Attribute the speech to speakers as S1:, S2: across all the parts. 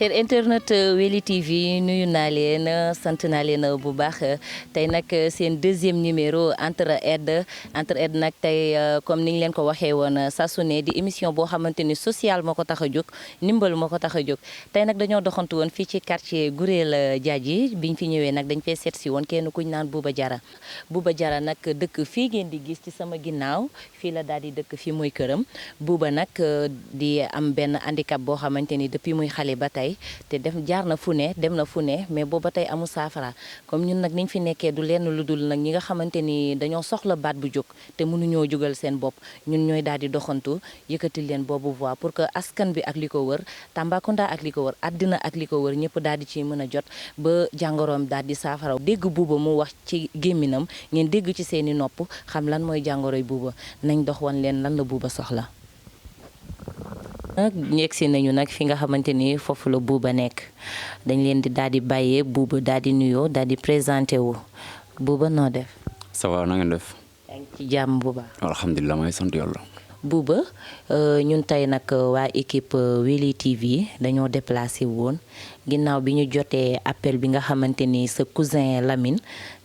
S1: cher internet Weli TV nuyu naa leen sant naa leen bu baax tey nag seen deuxième numéro entre aide nag tey comme ni ñu leen ko waxee woon saa su ne di émission boo xamante ni social moo ko tax a jóg ndimbal moo ko tax a jóg tey nag dañoo doxantu woon fii ci quartier Gurel Diadji biñ fi ñëwee nag dañ fay seet si woon kenn kuñ naan Bouba Diarra nag dëkk fii ngeen di gis ci sama ginnaaw fii la daal di dëkk fii muy këram Bouba nag di am benn handicap boo xamante ni depuis muy xale ba tey te jaar na fu ne dem na fu ne mais booba tey amul saafara comme ñun nag niñ fi nekkee du lenn lu dul nag ñi nga xamante ni dañoo soxla baat bu jóg te mënuñoo jógal seen bopp ñun ñooy daal di doxantu yëkkati leen boobu voix pour que askan bi ak li ko wër Tambacounda ak li ko wër àddina ak li ko wër ñëpp daal di ci mën a jot ba jàngoroom daal di saafara dégg Bouba mu wax ci gémminam ngeen dégg ci seeni nopp xam lan mooy jàngoroy Bouba nañ dox wan leen lan la Bouba soxla. nag yegsi nañu nag fi nga xamante ni foofu la Bouba nekk dañ leen di daal di bàyyee Bouba daal di nuyoo daal di présenté wu Bouba noo def.
S2: ça va na ngeen def.
S1: yaa ngi ci jàmm bu baax.
S2: alhamdulilah may sant yàlla.
S1: Bouba ñun tey nag waa équipe Weli TV dañoo déplacé woon ginnaaw bi ñu jotee appel bi nga xamante ni sa cousin Lamine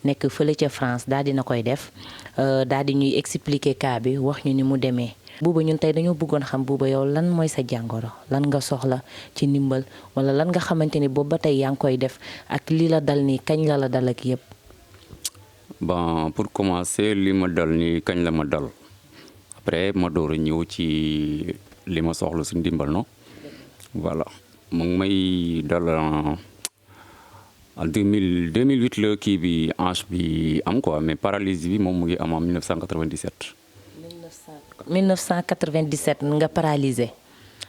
S1: nekk fële ca France daal di na koy def daal di ñuy expliquer cas bi wax ñu ni mu demee. Bouba ñun tey dañoo bëggoon xam Bouba yow lan mooy sa jàngoro lan nga soxla ci ndimbal wala lan nga xamante ni boobu ba tey yaa ngi koy def ak li la dal nii kañ la dal ak yëpp.
S2: bon pour commencer li ma dal nii kañ la ma dal après ma door a ñëw ci li ma soxla si ndimbal no voilà mu ngi may dal en 2008 la kii bi hanche bi am quoi mais paralysie bi moom mu ngi am en 1997.
S1: 1997 nga paralysé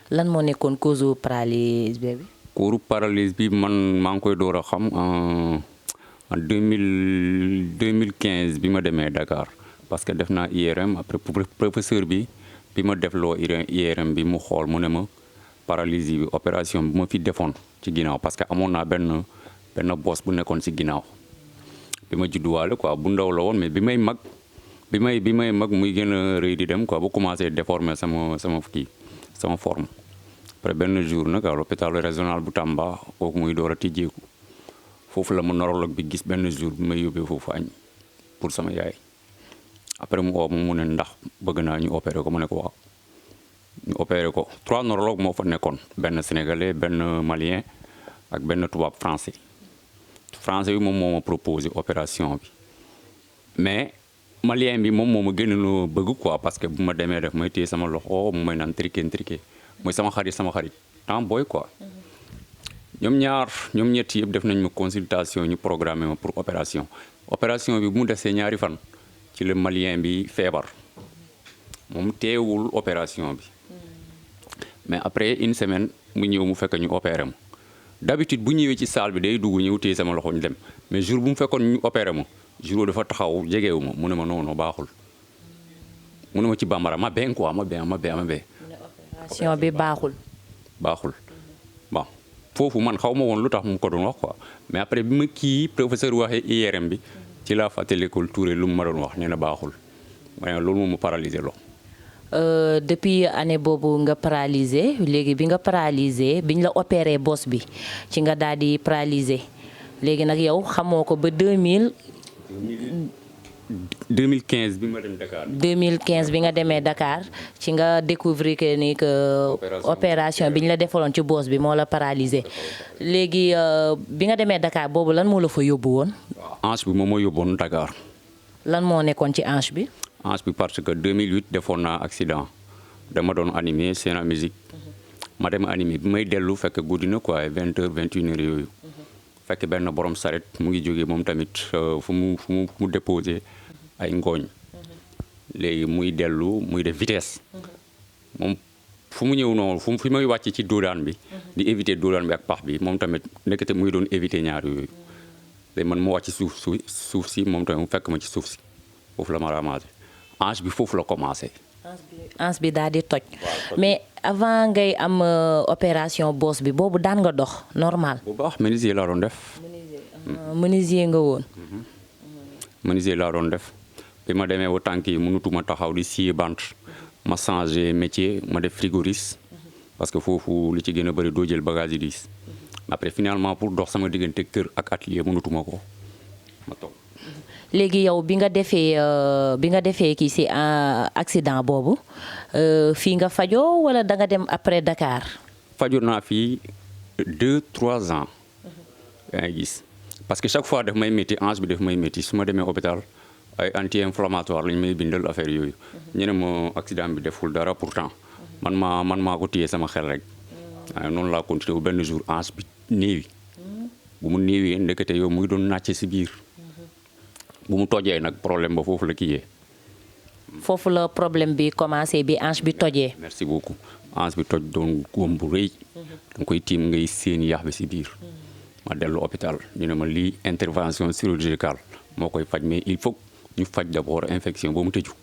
S1: lan moo nekkoon cause paralysie bi.
S2: cause paralysie bi man maa ngi koy door a xam en 2015 bi ma demee Dakar parce que def naa IRM après professeur bi ma def loo IRM bi mu xool mu ne ma paralysie bi opération bi ma fi defoon ci ginnaaw parce que amoon naa benn bos bu nekkoon ci ginnaaw bi ma judduwaale quoi bu ndaw la woon mais bi may mag muy gën a rëy di dem quoi bu commencé déformer sama forme après benn jour nag à l'hôpital régional bu Tamba kooku muy door a tijjeeku foofu la ma neurologue bi gis benn jour bi may yóbbee foofu añ pour sama yaay après mu mu ne ndax bëgg naa ñu opéré ko mu ne ko waaw ñu opéré ko 3 neurologues moo fa nekkoon benn sénégalais benn malien ak benn tubaab français bi moom moo ma proposé opération bi mais malien bi moom moo ma gën a bëgg quoi parce que bu ma demee def may téye sama loxo mu may naan triqué mooy sama xarit temps booy quoi ñoom ñett yëpp def nañ ma consultation ñu programmé ma pour opération bi bu mu desee ñaari fan ci le malien bi feebar moom teewul opération bi mais après une semaine mu ñëw mu fekk ñu opéré ma d'habitude bu ñëwee ci salle bi day dugg ñëw téye sama loxo ñu dem mais jour bu mu fekkoon ñu opéré ma jour dafa taxaw jegewu ma mu ne ma non baaxul mu ne ma ci bambara ma bien quoi ma bien.
S1: opération bi baaxul.
S2: bon foofu man xaw ma woon lu tax mu ko doon wax quoi mais après bi ma professeur waxee IRM bi ci laa fàttalikul Touré lu mu ma doon wax nee na baaxul waaye loolu moom mu paralysé loo.
S1: depuis année boobu nga paralysé léegi bi nga paralysé biñ la opéré bos bi ci nga daal di paralysé léegi nag yow xamoo ko ba
S2: 2015 bi ma dem Dakar.
S1: 2015 bi nga demee Dakar ci nga découvrir que ni que opération bi ñu la defaloon ci boos bi moo la paralysé léegi bi nga demee Dakar boobu lan moo la fa yóbbu woon.
S2: hanche bi moom moo yóbboon Dakar.
S1: lan moo nekkoon ci hanche bi.
S2: hanche bi parce que 2008 defoon naa accident dama doon animé Sen Musique ma dem animé bi may dellu fekk guddi na quoi 20h 21h yooyu. fekk benn borom saret mu ngi jógee moom tamit fu mu déposé ay ngooñ léegi muy dellu muy def vitesse moom fu mu ñëw noonu fi may wàcc ci doodaan bi di éviter doodaan bi ak pax bi moom tamit nekkate muy doon éviter ñaar yooyu léegi man mu wàcc suuf si moom tamit mu fekk ma ci suuf si foofu la ma ramassé hanche bi foofu la commencé.
S1: hanche bi daal di toj mais avant ngay am opération boos bi boobu daan nga dox normal.
S2: bu baax menuisier laa doon def.
S1: menuisier nga woon.
S2: menuisier laa doon def bi ma demee ba tànk yi mënutuma taxaw di scier bant ma changé métier ma def frigoriste parce que foofu li ci gën a bëri doo jël bagage yi diis après finalement pour dox sama diggante kër ak atelier mënatuma ko ma toog.
S1: léegi yow bi nga defee kii ci accident boobu fii nga fajoo wala da nga dem après Dakar.
S2: fajoo naa fii 2-3 ans. yaa ngi gis parce que chaque fois daf may métti hanche bi daf may métti su ma demee hôpital ay anti-inflammatoire lañ may bindal affaire yooyu. ñu ne ma accident bi deful dara pourtant man maa ko téye sama xel rek. waaye noonu laa continué bu benn jour hanche bi néewi bu mu néewee ndekete yow mu ngi doon nàcce si biir. bu mu tojee nag problème ba foofu la kiyee.
S1: foofu la problème bi commencé bi hanche bi tojee.
S2: merci beaucoup hanche bi toj doon góom bu rëy. da nga koy tiim ngay séen yax bi si biir. ma dellu hôpital ñu ne ma lii intervention chirurgicale moo koy faj mais il faut ñu faj d'abord infection ba mu tëju.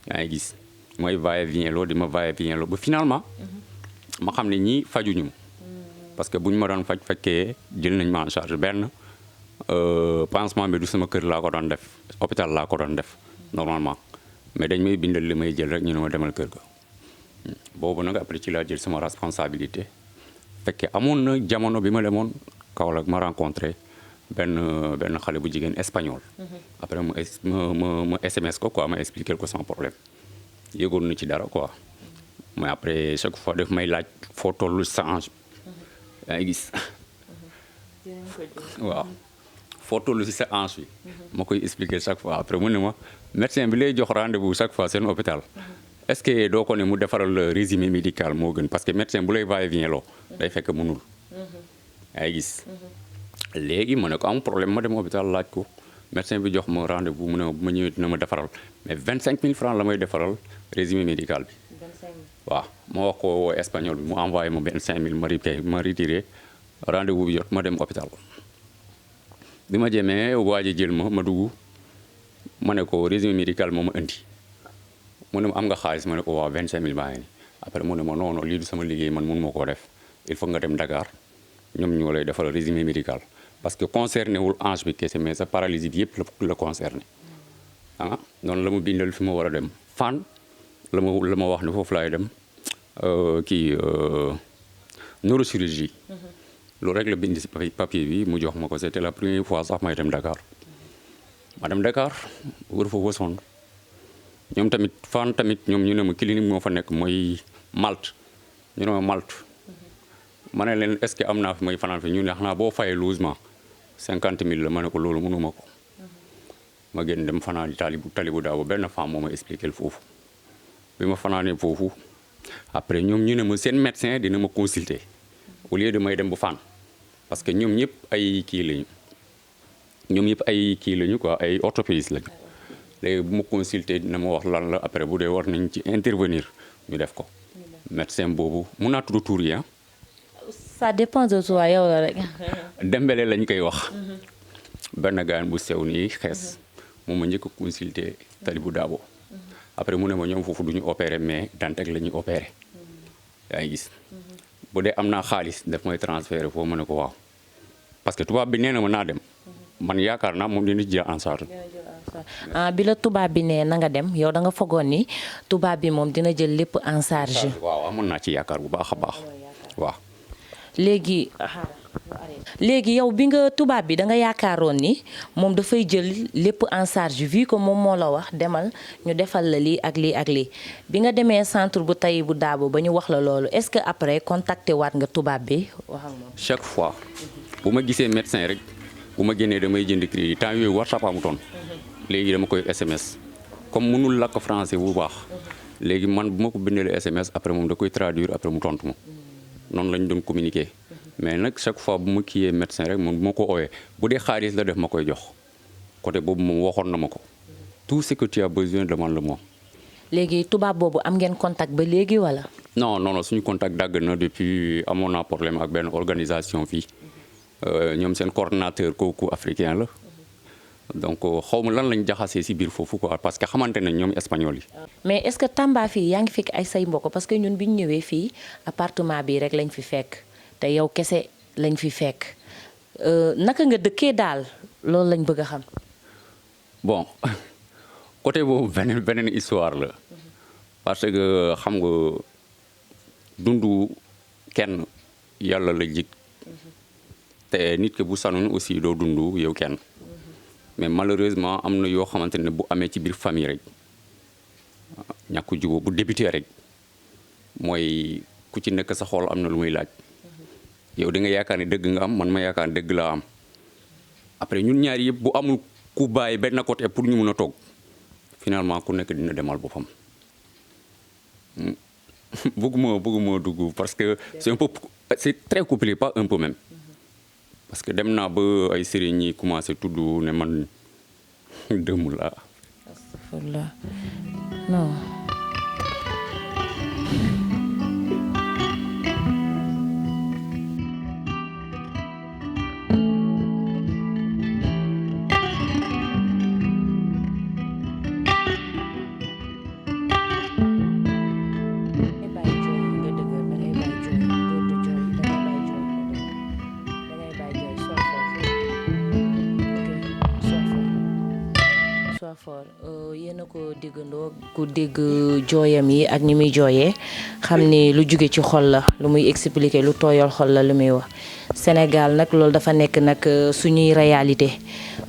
S2: yaa ngi gis mooy va-et-vient loo di ma va-et-vient loo ba finalement. ma xam ne ñii fajuñu ma parce que bu ñu ma doon fekkee jël nañ ma en charge benn. pansement bi du sama kër laa ko doon def hôpital laa ko doon def normalement mais dañ may bindal li may jël rek ñu ne ma demal kër ga boobu nag après ci laa jël sama responsabilité fekke amoon na jamono bi ma demoon Kaolack ma rencontré benn xale bu jigéen espagnol. après ma SMS ko quoi ma expliquer ko sama problème yëgoon na ci dara quoi mais après chaque fois daf may laaj foo tollu sa hanche yaa ngi gis waaw. foo toll si sa hanche bi ma koy expliquer chaque fois après mu ne ma médecin bi lay jox rendez-vous chaque fois seen hôpital est-ce que doo ko ne mu defaral résumé médical moo gën parce que médecin bu lay va-et-vient loo day fekk mënul yaa ngi gis léegi ma ne ko am problème ma dem hôpital laaj ko médecin bi jox ma rendez-vous mu ne ma bu ma ñëwee dina ma defaral mais 25 000 francs la may defaral résumé médical bi waaw ma wax ko espagnol bi mu envoyé ma 25 000 ma retiré rendez-vous bi jot ma dem hôpital bi ma jëmee waa ji jël ma dugg ma ne ko résumé médical moo ma indi mu ne ma am nga xaalis ma ne ko waaw 25 000 baa ngi nii après mu ne ma non non lii du sama liggéey man mënu ma koo def il faut nga dem Dakar ñoom ñoo lay defal résumé médical parce que concerné wul hanche bi kese mais sa paralysie bi yëpp la concerné ah noonu la ma bindal fi ma war a dem fan la ma wax ne foofu laay dem neurochirurgie. loolu rek la bind si papier bi mu jox ma ko c'était la première fois sax may dem Dakar ma dem Dakar wër fa wasoon ñoom tamit fan tamit ñoom ñu ne ma clinique moo fa nekk mooy Malte ñu ne ma Malte ma ne leen est-ce que am naa fi may fanaan fi ñu ne xanaa boo fayee logement 50 000 la ma ne ko loolu mënuma ko ma génn dem fanaan talibu daaw benn femme moo ma expliqué foofu bi ma fanaanee foofu après ñoom ñu ne ma seen médecin dina ma consulter au lieu de may dem bu fan parce que ñoom ñëpp ay kii lañu quoi ay orthopédistes lañu léegi bu ma consulter dina ma wax lan la après bu dee war nañ ci intervenir ñu def ko médecin boobu mun naa tudd tur yi
S1: ça dépend de toi yow la rek.
S2: Dembélé lañ koy wax benn gaan bu sew nii xees moom ma njëkk a consulter Talibou Dabo après mu ne ma ñoom foofu du ñu opérer mais Dantec la ñuy opérer yaa ngi gis bu dee am naa xaalis daf may transférer foofu ma ne ko waaw parce que tubaab bi nee na ma naa dem man yaakaar naa moom dina jël en charge.
S1: bi la tubaab bi nee na nga dem yow da nga fogoon ni tubaab bi moom dina jël lépp en charge.
S2: waaw amoon naa ci yaakaar bu baax a baax waaw.
S1: léegi yow bi nga tubaab bi da nga yaakaaroon ni moom dafay jël lépp en charge vu que moom moo la wax demal ñu defal la lii ak lii ak lii bi nga demee centre bu Talibou Dabo ba ñu wax la loolu est-ce que après contacté waat nga tubaab bi wax ak moom.
S2: chaque fois bu ma gisee médecin rek bu ma génnee damay jënd crédit temps yooyu WhatsApp amutoon léegi dama koy SMS comme mënul làkk français bu baax léegi man bu ma ko bindalee SMS après moom da koy traduire après mu tontu ma noonu lañ doon communiquer. mais nag chaque fois bu ma kiiyee médecin rek moom bu ma ko oowee bu dee xaalis la def ma koy jox côté boobu moom waxoon na ma ko tout ce que tu as besoin demande-le-moi.
S1: léegi tubaab boobu am ngeen contact ba léegi wala.
S2: non suñu contact dàgg na depuis amoon naa problème ak benn organisation fii ñoom seen coordonnateur kooku africain la donc xaw ma lan lañ jaxasee si biir foofu quoi parce que xamante nañ ñoom espagnol yi.
S1: mais est-ce que Tamba fii yaa ngi fekk ay say mbokk parce que ñun bi ñu ñëwee fii appartement bi rek lañ fi fekk. te yow kese lañ fi fekk naka nga dëkkee daal loolu lañ bëgg a xam.
S2: bon côté boobu beneen histoire la parce que xam nga dundu kenn yàlla la jig te nit ki bu sanoon aussi doo dund yow kenn mais malheureusement am na yoo xamante ne bu amee ci biir famille rek ñàkk jubóo bu débuté rek mooy ku ci nekk sa xol am na lu muy laaj yow di nga yaakaar ne dëgg nga am man ma yaakaar ne dëgg laa am après ñun ñaari yëpp bu amul ku bàyyi benn côté pour ñu mun a toog finalement ku nekk dina demal boppam bëgguma dugg parce que c'est très compliqué pas un peu même parce que dem naa ba ay sëriñ ñi commencé tudd ne man dëmm laa.
S1: astafurlah non. yéen a ko déggandoo ku dégg jooyam yi ak ni muy jooyee xam ni lu jóge ci xol la lu muy expliquer lu tooyal xol la lu muy wax Sénégal nag loolu dafa nekk nag suñuy réalité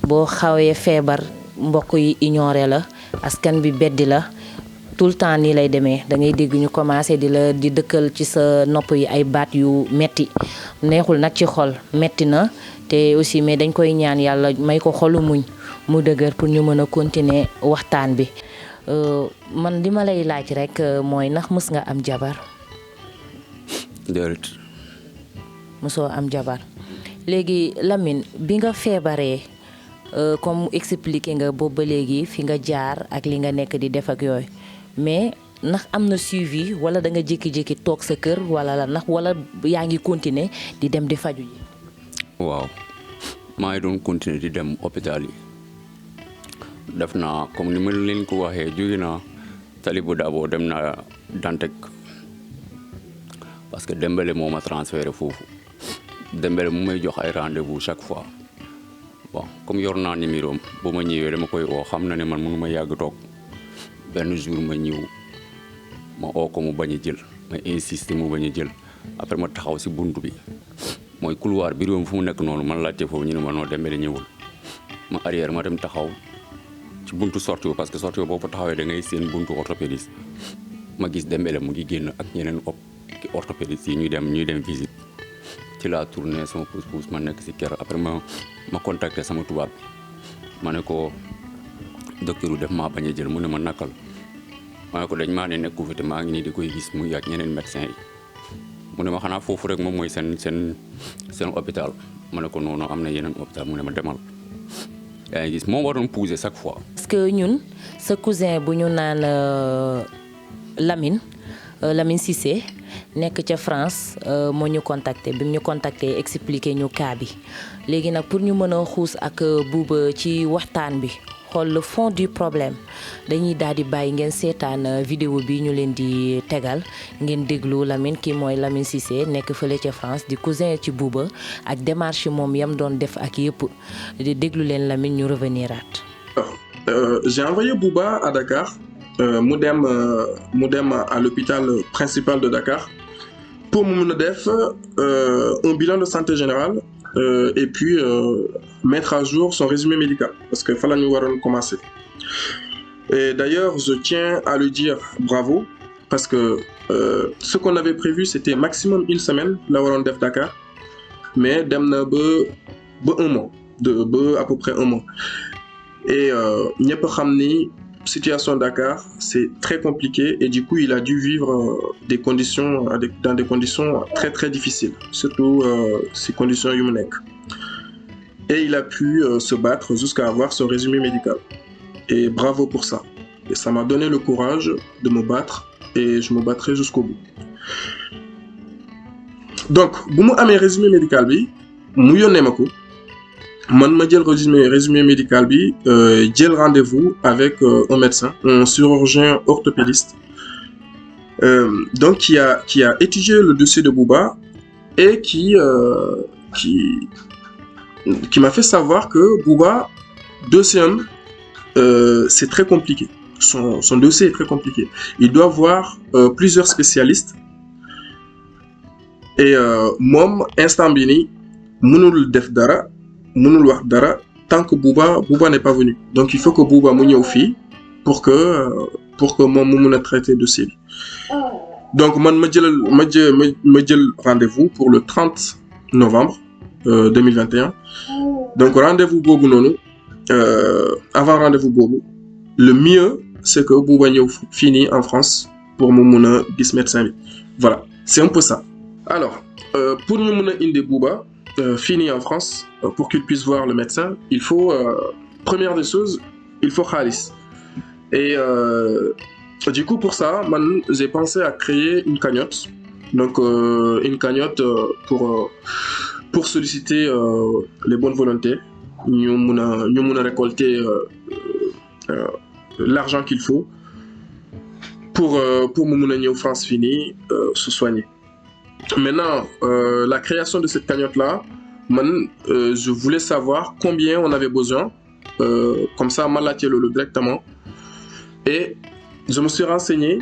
S1: boo xawee feebar mbokk yi ignoré la askan bi beddi la tout le temps nii lay demee da ngay dégg ñu commencé di dëkkal ci sa nopp yi ay baat yu metti neexul nag ci xol metti na te aussi mais dañ koy ñaan yàlla may ko xolu muñ mu dëgër pour ñu mën a continuer waxtaan bi man li ma lay laaj rek mooy ndax mës nga am jabar.
S2: déedéet.
S1: mësoo am jabar léegi Lamine bi nga feebaree comme expliqué nga boobu ba léegi fi nga jaar ak li nga nekk di def ak yooyu mais ndax am na suivi wala da nga jékki-jékki toog sa kër wala la ndax wala yaa ngi continuer di dem di faju ji.
S2: waaw maa ngi doon continuer di dem hôpital yi. def naa comme ni ma leen ko waxee jóge naa Talibou Dabo dem naa Dantec parce que Dembélé moo ma transféré foofu Dembélé mu may jox ay rendez-vous chaque fois bon comme yor naa numéro am bu ma ñëwee dama koy oo xam na ne man mënu ma yàgg toog benn jour ma ñëw ma oo ko mu bañ a jël ma insister mu bañ a jël après ma taxaw si buntu bi mooy couloir bi réew fu mu nekk noonu man laajte foofu ñu ne ma noo Dembélé ñëwul ma arrière ma dem taxaw ci buntu sortie parce que sortie boobu taxawee da ngay seen buntu orthopédiste ma gis Dembélé mu ngi génn ak ñeneen orthopédiste yi ñuy dem visite ci la tournée sama pousse ma nekk si kër après ma contacté sama tubaab bi ma ne ko docteur def maa bañ a jël mu ne ma nakal ma ne ko dañ maa ne nekku fi te maa ngi nii di koy gis muy ak ñeneen médecin yi mu ne ma xanaa foofu rek moom mooy seen hôpital ma ne ko noonu am na yeneen hôpital mu ne ma demal yaa ngi gis moo waroon pousser chaque fois.
S1: parce que ñun sa cousin bu ñu naan Lamine Cissé nekk ca France moo ñu contacté bi mu ñu contacté expliqué ñu cas bi léegi nag pour ñu mën a xuus ak Bouba ci waxtaan bi xool le fond du problème dañuy daal di bàyyi ngeen seetaan vidéo bi ñu leen di tegal ngeen déglu Lamine kii mooy Lamine Cissé nekk fële ca France di cousin ci Bouba ak démarche moom yam doon def ak yëpp di déglu leen Lamine ñu reveniraat.
S3: J'ai envoyé Bouba à Dakar mu dem à l'hôpital principal de Dakar pour mu mën a def un bilan de santé générale et puis mettre à jour son résumé médical parce que fa la ñu waroon commencer. Et d'ailleurs je tiens à lui dire bravo parce que ce qu'on avait prévu c'était maximum une semaine la waroon def Dakar mais dem na ba un mois ba à peu près un mois et ñëpp xam ni situation Dakar c'est très compliqué et du coup il a dû vivre dans des conditions très très difficiles surtout ces conditions yu mu nekk et il a pu se battre jusqu'à avoir son résumé médical et bravo pour ça et ça m'a donné le courage de me battre et je me battrai jusqu'au bout donc bu mu amee résumé médical bi mu yónnee ma ko man ma jël résumé médical bi jël rendez-vous avec un médecin un chirurgien orthopédiste donc qui a étudié le dossier de Bouba et qui m'a fait savoir que Bouba dossier c'est très compliqué son dossier est très compliqué il doit voir plusieurs spécialistes et moom instant bi nii mënul def dara mënul wax dara tant que Bouba n'est pas venu. Donc il faut que Bouba mu ñëw fii pour que moom mu mun a traiter dossier bi. Donc man ma jël rendez-vous pour le 30 novembre 2021. Donc rendez-vous boobu noonu avant rendez-vous boobu le mieux c'est que Bouba ñëw fii nii en France pour mu mun a gis médecin bi. Voilà, c'est un peu ça. Alors pour ñu mun a indi Bouba fini en France, pour qu'il puisse voir le médecin, il faut, première des choses, il faut khalis. Et du coup, pour ça, j'ai pensé à créer une cagnotte. Donc, une cagnotte pour solliciter les bonnes volontés. Nous avons récolter l'argent qu'il faut pour que France fini se soigner. Maintenant, la création de cette cagnotte-là, je voulais savoir combien on avait besoin, comme ça, le directement. Et je me suis renseigné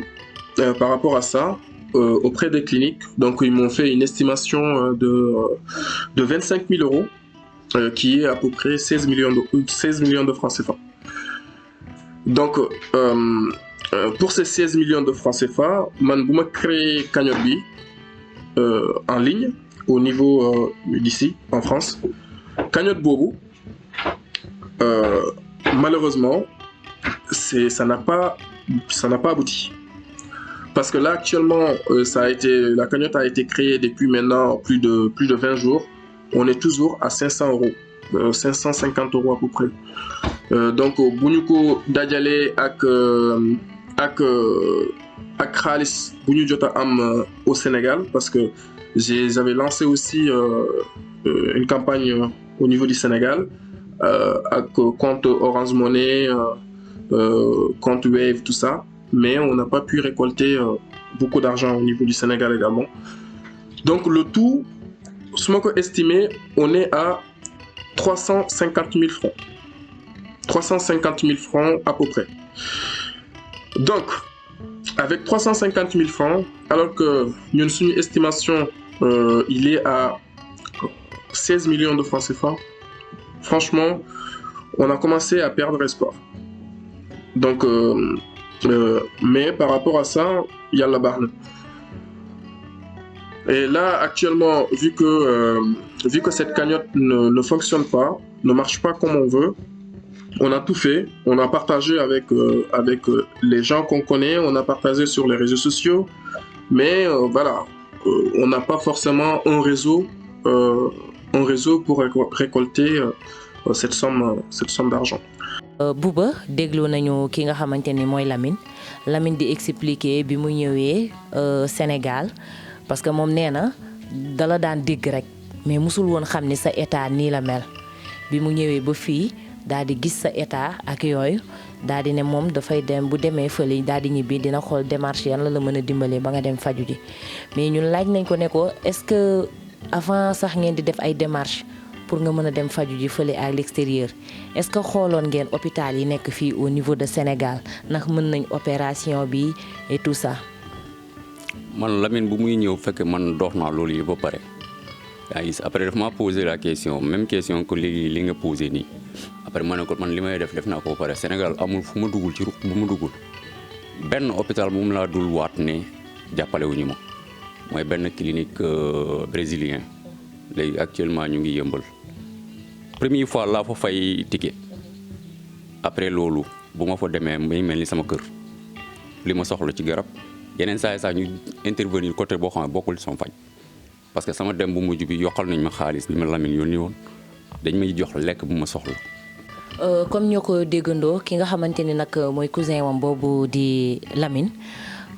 S3: par rapport à ça auprès des cliniques. Donc, ils m'ont fait une estimation de 25 000 euros, qui est à peu près 16 millions de francs CFA. Donc, pour ces 16 millions de francs CFA, je créé cagnotte bi en ligne au niveau d'ici en France. Cagnotte Bobo, malheureusement, ça n'a pas abouti. Parce que là actuellement, la cagnotte a été créée depuis maintenant plus de 20 jours. On est toujours à 500 euros, 550 euros à peu près. Donc, Bounouko Dadjale ak Khalis Bougnou Jota Am au Sénégal, parce que j'avais lancé aussi une campagne au niveau du Sénégal avec compte Orange Money, compte Wave, tout ça, mais on n'a pas pu récolter beaucoup d'argent au niveau du Sénégal également. Donc le tout, ce qu'on estimé, on est à 350 000 francs. 350 000 francs à peu près. Donc, avec 350 000 francs, alors que nous avons une estimation, il est à 16 millions de francs CFA, franchement, on a commencé à perdre espoir. Donc, mais par rapport à ça, il y a la barre. Et là, actuellement, vu que cette cagnotte ne fonctionne pas, ne marche pas comme on veut, on a tout fait, on a partagé avec les gens qu'on connaît, on a partagé sur les réseaux sociaux, mais voilà, on n'a pas forcément un réseau pour récolter cette somme d'argent.
S1: Bouba déglu nañu ki nga xamante ni mooy Lamine di expliquer bi mu ñëwee Sénégal parce que moom nee na dala daan dégg rek mais musul woon xam ni sa état nii la mel bi mu ñëwee ba fii daal di gis sa état ak yooyu daal di ne moom dafay dem bu demee fële daal di ñibbi dina xool démarche yan la mën a dimbalee ba nga dem faju ji mais ñun laaj nañ ko ne ko est-ce que avant sax ngeen di def ay démarches pour nga mën a dem faju ji fële à l'extérieur est-ce que xooloon ngeen hôpital yi nekk fii au niveau de Sénégal ndax mën nañ opération bi et tout ça.
S2: man Lamine bu muy ñëw fekk man dox naa loolu yi ba pare yaa gis après daf ma posé la question même question que léegi li nga posé nii après ma ne ko man li may def naa ko ba pare Sénégal amul fu ma duggul ci ruq bu ma duggul benn hôpital bu mu laa dul waat ne jàppale wuñu ma mooy benn clinique brésilien léegi actuellement ñu ngi yëmbal première fois laa fa fay ticket après loolu bu ma fa demee may mel ni sama kër li ma soxla ci garab yeneen saa ñu intervenir côté boo xam ne bokkul sama faj parce que sama dem bu mujj bi yokkal nañ ma xaalis bi ma Lamine yónni woon dañ may jox lekk bu ma soxla.
S1: comme ñoo ko déggandoo ki nga xamante ni nag mooy cousin wam boobu di Lamine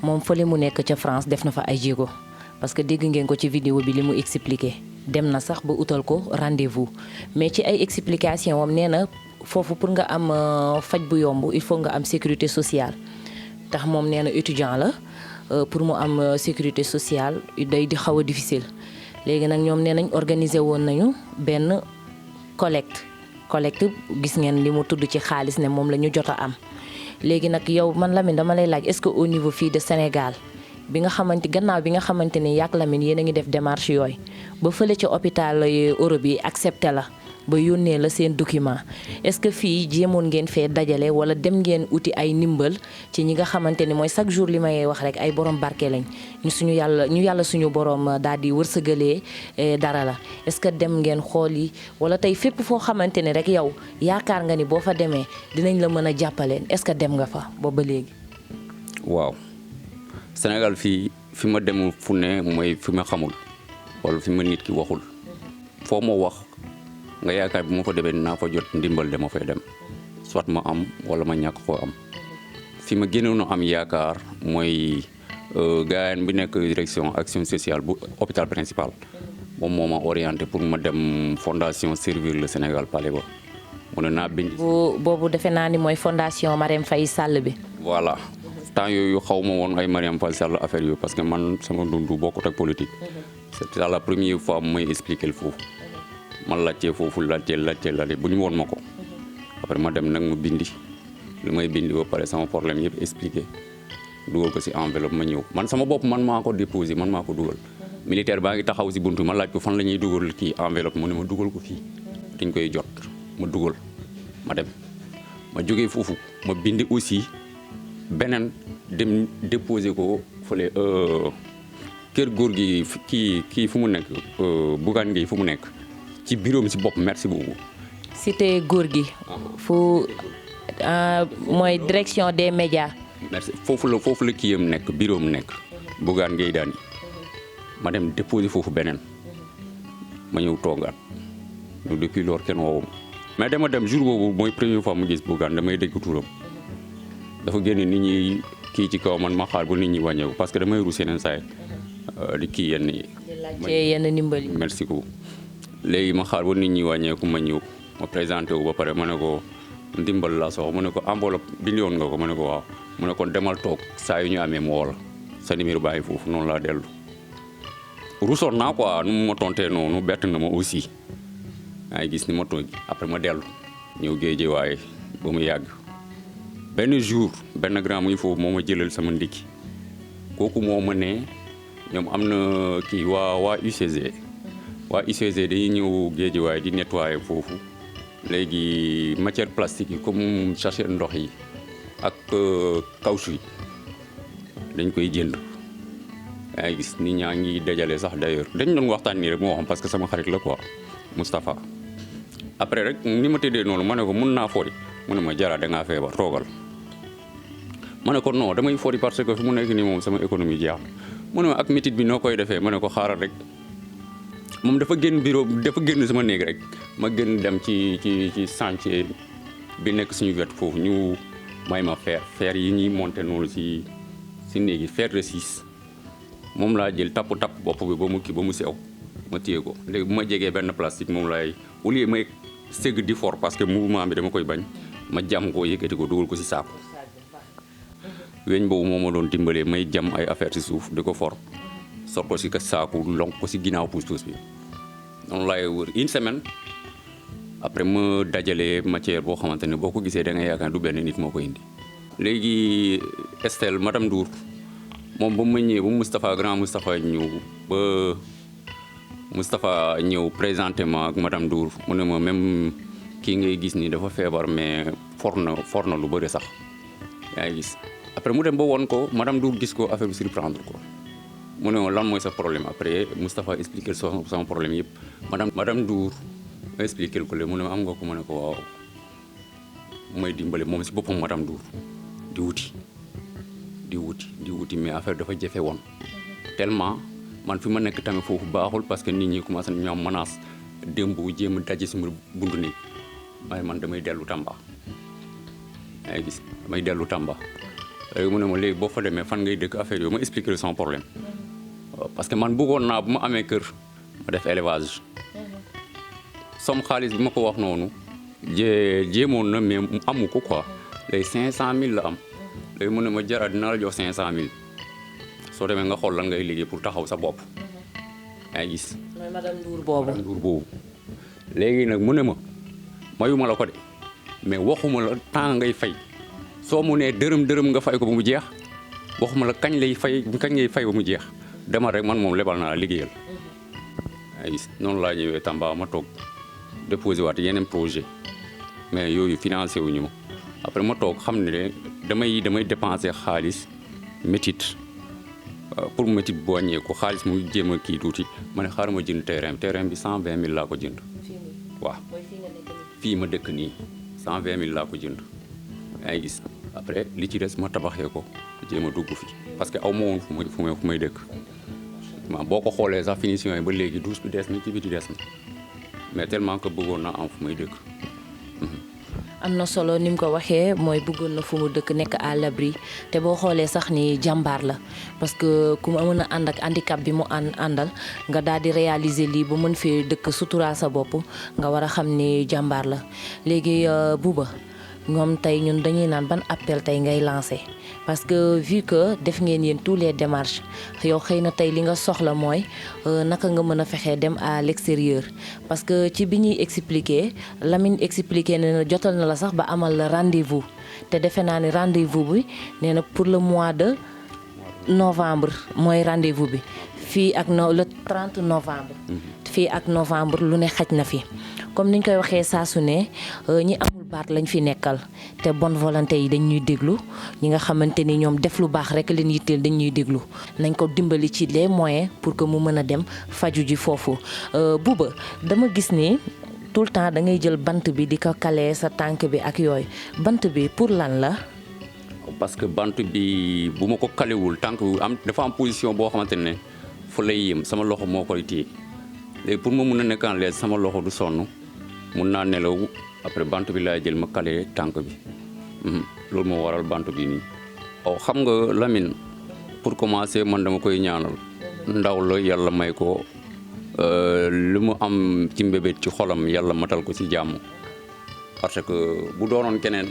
S1: moom fële mu nekk ca France def na fa ay jéego parce que dégg ngeen ko ci vidéo bi li mu expliqué dem na sax ba utal ko rendez-vous mais ci ay explication wam nee na foofu pour nga am faj bu yomb il faut nga am sécurité sociale tax moom nee na étudiant la pour mu am sécurité sociale day di xaw a difficile léegi nag ñoom nee nañ organiser woon nañu benn collecte gis ngeen li mu tudd ci xaalis ne moom la ñu jot a am léegi nag yow man Lamine dama lay laaj est-ce que au niveau fii de Sénégal bi nga xamante gannaaw bi nga xamante ni yaak Lamine yéen a ngi def démarche yooyu ba fële ci hôpital Europe yi accepté la ba yónnee la seen document est-ce que fii jéemoon ngeen fee dajale wala dem ngeen uti ay ndimbal ci ñi nga xamante ni mooy chaque jour li may wax rek ay borom barke lañ ñu yàlla suñu borom daal di wërsëgalee dara la est-ce que dem ngeen xool yi wala tey fépp foo xamante ni rek yow yaakaar nga ni boo fa demee dinañ la mën a jàppaleen est-ce que dem nga fa booba léegi.
S2: waaw Sénégal fi ma dem fu ne mooy fi ma xamul wala fi ma nit ki waxul foo ma wax. nga yaakaar bi ma fa demee naa fa jot ndimbal dama fay dem soit ma am wala ma ñàkk koo am fi ma gënoon am yaakaar mooy gaayan bi nekk direction action sociale bu hôpital principal moom moo ma orienté pour ma dem fondation Servir le Sénégal Palais ba mu ne naa bind.
S1: boobu defe naa ni mooy fondation Marième Faye Sall bi.
S2: voilà temps yooyu xaw ma woon ay Marième Faye Sall affaire yooyu parce que man sama dundu bokkut ak politique. c'était la première fois may expliquer foofu. man laajtee foofu laajte bu ñu woon ma ko après ma dem nag mu bindi li may bindi ba pare sama problème yëpp expliqué dugal ko ci enveloppe ma ñëw man sama bopp man maa ko déposé man maa ko dugal militaire baa ngi taxaw ci buntu ma laaj ko fan la ñuy dugal kii enveloppe mu ne ma dugal ko fii dañ koy jot ma dugal ma dem ma jógee foofu ma bindi aussi beneen dem déposé ko fële kër góor gi kii fu mu nekk Bougane Gueye fu mu nekk ci bureau mi ci bopp merci beaucoup.
S1: cité góor gi. fu mooy direction des médias.
S2: merci foofu la kii yam nekk bureau mu nekk. Bougane Gueye Dany ma dem déposer foofu beneen ma ñëw toogaat donc depuis lors kenn woowu mais dama dem jour boobu mooy première fois mu gis Bougane damay dégg turam dafa génne nit ñi kii ci kaw man ma xaar ba nit ñi wàññeeku parce que damay ruus yeneen saa di kii yenn yi.
S1: di laajte yenn ndimbal yi.
S2: merci beaucoup. léegi ma xaar ba nit ñi wàññeeku ma ñëw ma présenté wu ba pare ma ne ko ndimbal laa soxla mu ne ko enveloppe bindi woon nga ko ma ne ko waaw mu ne ko demal toog saa yu ñu amee mu woo la sa numéro baa ngi foofu noonu laa dellu. rusoon naa quoi nu mu ma tontee noonu bett na ma aussi yaa ngi gis ni ma toog après ma dellu ñëw géeje waaye ba mu yàgg benn jour benn grand muy foofu moo ma jëlal sama ndikki kooku moo ma ne ñoom am na kii waa UCG. waa UCG dañuy ñëw géejewaay di nettoyer foofu léegi matière plastique yi comme sachet ndox yi ak caoutchouc yi dañ koy jënd yaa ngi gis nit ñaa ngi dajale sax d'ailleurs dañ doon waxtaan nii rek moo xam parce que sama xarit la quoi Moustapha après rek ni ma tëddee noonu ma ne ko mun naa fori mu ne ma jara da ngaa feebar toogal ma ne ko non damay fori parce que fi mu nekk nii moom sama économie jeex mu ne ma ak métit bi noo koy defee ma ne ko xaaral rek moom dafa génn bureau dafa génn sama néeg rek ma gën dem ci chantier bi nekk suñu wet foofu ñu may ma fer yi ñuy monter noonu si néeg yi fer de 6 moom laa jël tapp bopp bi ba mu kii ba mu sew ma téye ko léegi bu ma jegee benn plastique moom laay au lieu may sëgg di for parce que mouvement bi dama koy bañ ma jam ko yëkkati ko dugal ko si saako weñ boobu moo ma doon dimbalee may jam ay affaire si suuf di ko for sor ko si saako lonk ko si ginnaaw pousse-pousse bi noonu laay wër une semaine après ma dajale matière boo xamante ne boo ko gisee da nga yaakaar du benn nit moo ko indi. léegi Estelle madame Ndour moom ba ma ñëwee ba Moustapha grand Moustapha ñëw ba Moustapha ñëw présenté ma ak madame Ndour mu ne ma même kii ngay gis ni dafa feebar mais for na lu bëri sax yaa ngi gis. après mu dem ba woon ko madame Ndour gis ko affaire bi surprendre ko mu ne ma lan mooy sa problème après Moustapha expliqué sama problème yëpp madame Ndour ma expliqué ko le mu ne ma am nga ko ma ne ko waaw mooy dimbale moom si boppam madame Ndour di wuti mais affaire dafa jafe woon tellement man fi ma nekk tamit foofu baaxul parce que nit ñi commencé nañu am menace démb jéem a daje sama buntu néeg waaye man damay dellu Tamba yaa ngi gis damay dellu Tamba léegi mu ne ma léegi boo fa demee fan ngay dëkk affaire yooyu ma expliqué son problème parce que man bëggoon naa bu ma amee kër ma def élevage som xaalis bi ma ko wax noonu jéemoon na mais amu ko quoi léegi 500000 la am léegi mu ne ma jara dina la jox 500000 soo demee nga xool lan ngay liggéey pour taxaw sa bopp yaa ngi gis.
S1: mooy madame Ndour boobu.
S2: léegi nag mu ne ma mayuma la ko de mais waxuma la temps ngay fay soo mu nee dërëm nga fay ko ba mu jeex waxuma la kañ ngay fay ba mu jeex demal rek man moom lebal naa liggéeyal ay noonu laa ñëwee Tamba ma toog déposé waat yeneen projet mais yooyu financé wuñu ma après ma toog xam ne damay dépensé xaalis métit pour métit bu wàññeeku xaalis mu jéem a kii tuuti ma ne xaaral ma jënd terrain bi 120 000 laa ko jënd waaw fii ma dëkk nii 120 000 laa ko jënd yaa ngi gis après li ci des ma tabaxee ko jéem a dugg fi parce que aw ma woon fu may dëkk boo ko xoolee sax finition yi ba léegi douche bi des na ci biti des na mais tellement que bëggoon naa am fu may dëkk.
S1: am na solo ni mu ko waxee mooy bëggoon na fu mu dëkk nekk à l'abri te boo xoolee sax ni jàmbaar la parce que ku mën a ànd ak handicap bi mu àndal nga daal di réaliser lii ba mën fee dëkk sutura sa bopp nga war a xam ni jàmbaar la léegi Bouba ñoom tey ñun dañuy naan ban appel tey ngay lancé parce que vu que def ngeen yéen tous les démarches yow xëy na tey li nga soxla mooy naka nga mën a fexee dem à l'extérieur parce que ci bi ñuy expliquer Lamine expliquer na jotal na la sax ba amal la rendez-vous te defe naa ni rendez-vous bi nee na pour le mois de novembre mooy rendez-vous bi fii ak le 30 novembre fii ak novembre lu ne xaj na fi comme niñ koy waxee saa su ne ñi amul baat lañ fi nekkal te bonne volonté yi dañ ñuy déglu ñi nga xamante ni ñoom def lu baax rek leen yitteel dañ ñuy déglu nañ ko dimbali ci les moyens pour que mu mën a dem faju ji foofu Bouba dama gis ni tout le temps da ngay jël bant bi di ko caler sa tànk bi ak yooyu bant bi pour lan la.
S2: parce que bant bi bu ma ko kalewul tànk dafa am position boo xamante ne fu lay yem sama loxo moo koy téye léegi pour ma mun a nekk en l'aise sama loxo du sonn mun naa nelaw après bant bi laa jël ma kale tànk bi loolu moo waral bant bi nii. xam nga Lamine pour commencer man dama koy ñaanal ndaw la yàlla may ko lu mu am ci mbébét ci xolam yàlla matal ko ci jàmm parce que bu doonoon keneen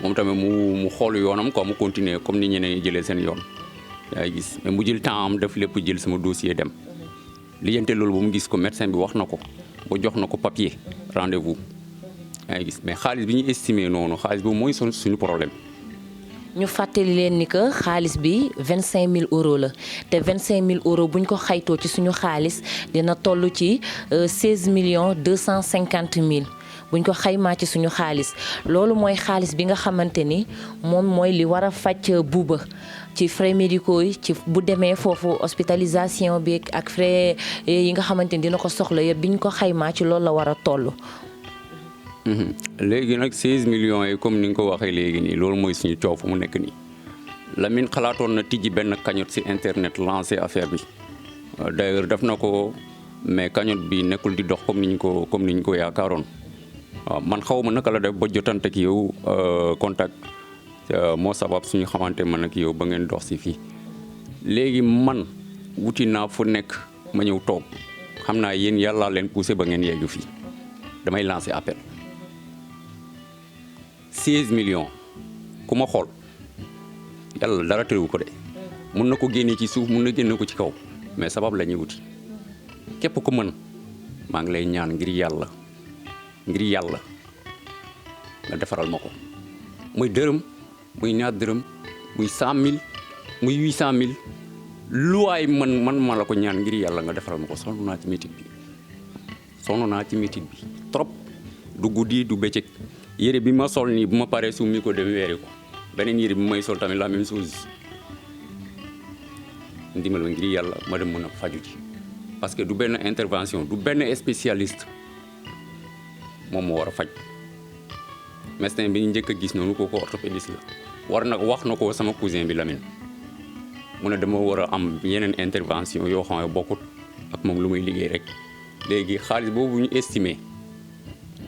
S2: moom tamit mu xool yoonam quoi mu continuer comme ni ñeneen jëlee seen yoon yaa ngi gis mais mu jël temps am def lépp jël sama dossier dem lijjante loolu ba mu gis ko médecin bi wax na ko ba jox na ko papier rendez-vous yaa ngi gis mais xaalis bi ñu estimé noonu xaalis boobu mooy suñu problème.
S1: ñu fàttali leen ni que xaalis bi 25 000 euros la te 25 000 euros buñ ko xaytoo ci suñu xaalis dina toll ci 16 250 000 buñ ko xaymaa ci suñu xaalis loolu mooy xaalis bi nga xamante ni moom mooy li war a faj Bouba ci frais médicaux yi ci bu demee foofu hospitalisation bi ak frais yi nga xamante ni dina ko soxla yëpp biñ ko xaymaa ci loolu la war a toll.
S2: léegi nag 16 millions yi comme ni nga ko waxee léegi nii loolu mooy suñu coow fu mu nekk nii Lamine xalaatoon na tijji benn cagnotte ci internet lancé affaire bi d'ailleurs def na ko mais cagnotte bi nekkul di dox comme ni ñu ko yaakaaroon waaw man xaw ma naka la def ba jotante ak yow contact moo sabab suñu xamante man ak yow ba ngeen dox ci fii léegi man wuti naa fu nekk ma ñëw toog xam naa yéen yàllaa leen poussé ba ngeen yegg fii damay lancer appel 16 millions ku ma xool yàlla dara tërewu ko de mun na ko génne ci suuf mun na génne ko ci kaw mais sabab la ñuy wuti képp ku mën maa ngi lay ñaan ngir yàlla nga defaral ma ko muy dërëm muy ñaar dërëm muy 100 000 muy 800 000 lu waay man ma la ko ñaan ngir yàlla nga defaral ma ko sonn naa ci métit bi trop du guddi du bëccëg yére bi ma sol nii bu ma paree summi ko dem weeri ko beneen yére bi may sol tamit la même chose ndimbal ma ngir yàlla ma dem mën a faju ji parce que du benn intervention du benn spécialiste moom moo war a faj médecin bi ñu njëkk a gis noonu kooku orthopédiste la wax na ko sama cousin bi Lamine mu ne dama war a am yeneen intervention yoo xam ne bokkut ak moom lu muy liggéey rek léegi xaalis boobu ñu estimé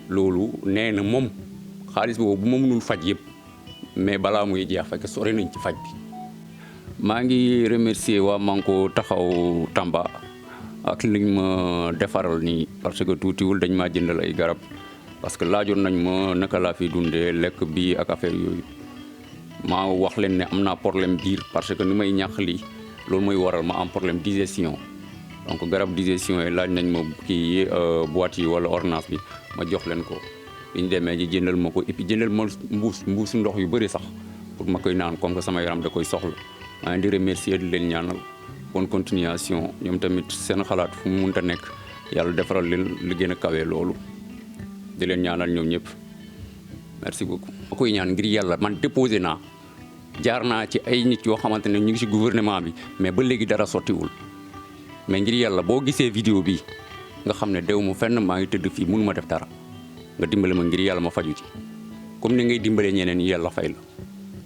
S2: loolu nee na moom xaalis boobu bu ma mënul faj yëpp mais balaa muy jeex fekk sori nañ ci faj bi. maa ngi remercier waa Manko Taxawu Tamba ak liñ ma defaral nii parce que tuutiwul dañ maa jëndal ay garab parce que laajoon nañ ma naka laa fi dundee lekk bi ak affaire yooyu maa wax leen ne am naa problème biir parce que ni may ñàkk lii loolu mooy waral ma am problème digestion donc garab digestion yi laaj nañ ma kii boîte yi wala ordonnance bi ma jox leen ko bi ñu demee ji jëndal ma ko et puis jëndal ma mbuus ndox yu bëri sax pour ma koy naan comme que sama yaram da koy soxla maa ngi di remercier di leen ñaanal bonne continuation ñoom tamit seen xalaat fu mu mënta nekk yàlla defaral leen lu gën a kawe loolu di leen ñaanal ñoom ñëpp merci beaucoup. ma koy ñaan ngir yàlla man déposé naa jaar naa ci ay nit yoo xamante ne ñu ngi ci gouvernement bi mais ba léegi dara sottiwul mais ngir yàlla boo gisee vidéo bi nga xam ne dew mu fenn maa ngi tëdd fii mënu ma def dara nga dimbale ma ngir yàlla ma faju ci comme ni ngay dimbalee ñeneen ñi yàlla fay la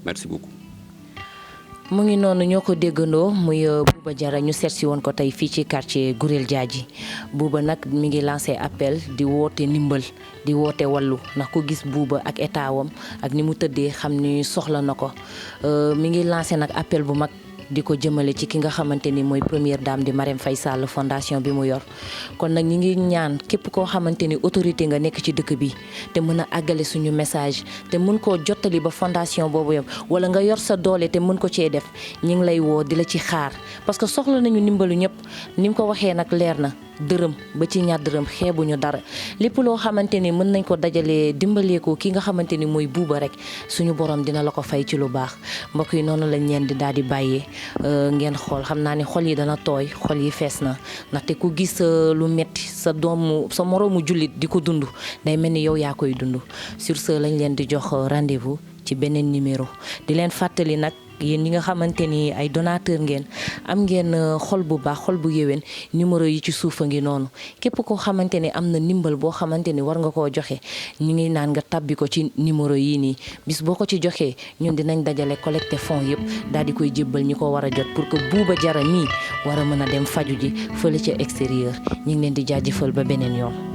S2: merci beaucoup.
S1: mu ngi noonu ñoo ko déggandoo muy Bouba Diarra ñu seet si woon ko tey fii ci quartier Gurel Diadji Bouba nag mi ngi lancé appel di woote ndimbal di woote wallu ndax ku gis Bouba ak état wam ak ni mu tëddee xam ni soxla na ko mi ngi lancé nag appel bu mag di ko jëmale ci ki nga xamante ni mooy première dame di Marème Faye Sall fondation bi mu yor kon nag ñi ngi ñaan képp koo xamante ni autorité nga nekk ci dëkk bi te mën a àggale suñu message te mën koo jottali ba fondation boobu yam wala nga yor sa doole te mën ko cee def ñi ngi lay woo di la ci xaar parce que soxla nañu ndimbalu ñëpp ni mu ko waxee nag leer na dërëm ba ci ñaar dërëm xeebuñu dara lépp loo xamante ni mën nañ ko dajalee dimbalee ko ki nga xamante ni mooy Bouba rek suñu borom dina la ko fay ci lu baax mbokk yi noonu lañ leen di daal di bàyyee ngeen xool xam naa ne xol yi dana tooy xol yi fees na ndaxte ku gis lu metti sa moroomu jullit di ko dund day mel ni yow yaa koy dund sur ce lañ leen di jox rendez-vous ci beneen numéro di leen fàttali nag yéen ñi nga xamante ni ay donateur ngeen am ngeen xol bu baax xol bu yéwén numéro yi ci suuf a ngi noonu képp koo xamante ni am na ndimbal boo xamante ni war nga koo joxe ñu ngi naan nga tabbi ko ci numéro yii nii bis boo ko ci joxee ñun dinañ dajale collecté fonds yëpp daal di koy jébbal ñi ko war a jot pour que Bouba Diarra mii war a mën a dem faju ji fële ca extérieur ñu ngi leen di jaajëfal ba beneen yoon.